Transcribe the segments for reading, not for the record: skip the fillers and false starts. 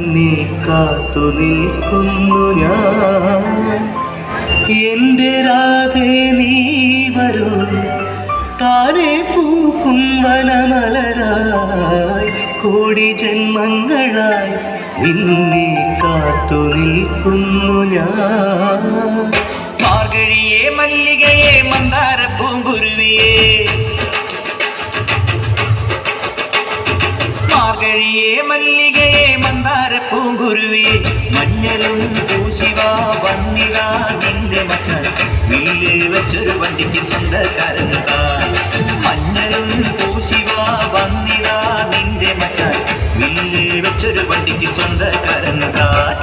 നീ കാത്തു നിൽക്കുന്നു ഞാൻ എൻ്റെ രാധേ നീ വരൂ താനെ പൂക്കും വനമലരായി കോടി ജന്മങ്ങളായി നിന്നെ കാത്തു നിൽക്കുന്നു ഞാൻ മാർഗഴിയേ മല്ലികയെ മന്ദാര പൂങ്കുരുവിയേ മാർഗഴിയേ മല്ലികയെ മന്ദാര പൂങ്കുരുവിയെ മഞ്ഞളും പൂശിവാ വന്നിതാ നിന്റെ മച്ചാൻ വീല് വെച്ചൊരു വണ്ടിക്ക് സ്വന്തക്കാരൻ താൻ മഞ്ഞളും പൂശിവാ വന്നിതാ നിന്റെ മച്ചാൻ വീല് വെച്ചൊരു വണ്ടിക്ക് സ്വന്തക്കാരൻ താൻ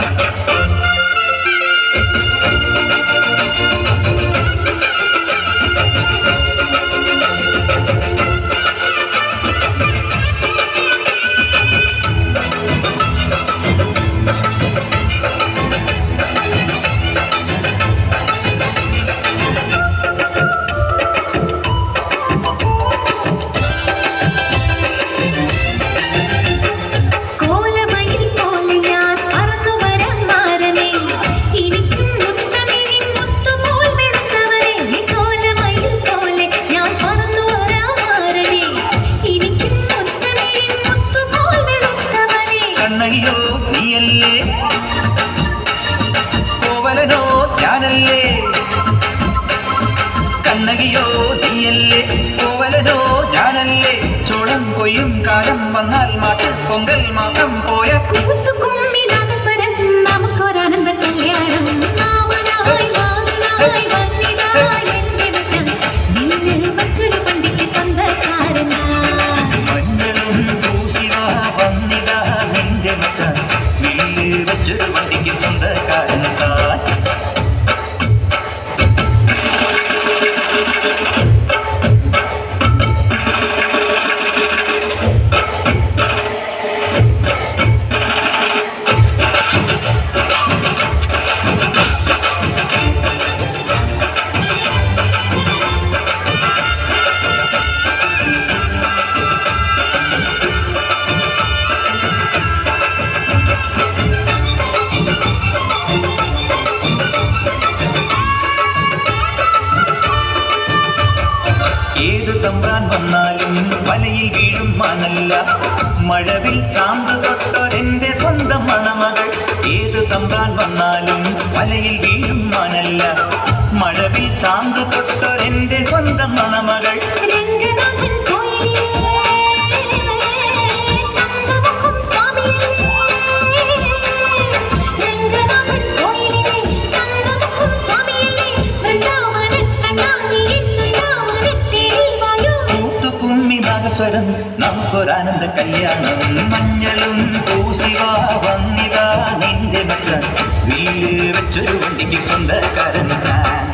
കണ്ണകിയോ നീയല്ലേ കോവലനോ ഞാനല്ലേ കണ്ണകിയോ നീയല്ലേ കോവലനോ ഞാനല്ലേ ചോളം കൊയ്യും കാലം വന്നാൽ മാട്ട് പൊങ്കൽ മാസം പോയ നമുക്കൊരാനന്ദ കല്യാണം വെച്ചൊരു വണ്ടിക്ക് സ്വന്തക്കാരൻ താൻ ഏതു തമ്പ്രാൻ വന്നാലും വലയിൽ വീഴും മാനല്ല മഴവിൽ ചാന്ത് തൊട്ടൊരെന്റെ സ്വന്തം മണമകൾ ഏതു തമ്പ്രാൻ വന്നാലും വലയിൽ വീഴും മാനല്ല മഴവിൽ ചാന്ത് തൊട്ടൊരെന്റെ സ്വന്തം മണമകൾ സ്വരം നമുക്കൊരാനന്ദ കല്യാണം മഞ്ഞളും പൂശിവാ വന്നിതാ നിന്റെ മച്ചാൻ വീല് വെച്ചൊരു വണ്ടിക്ക് സ്വന്തക്കാരൻ താൻ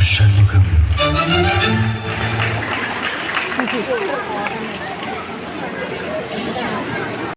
ഷൺമുഖം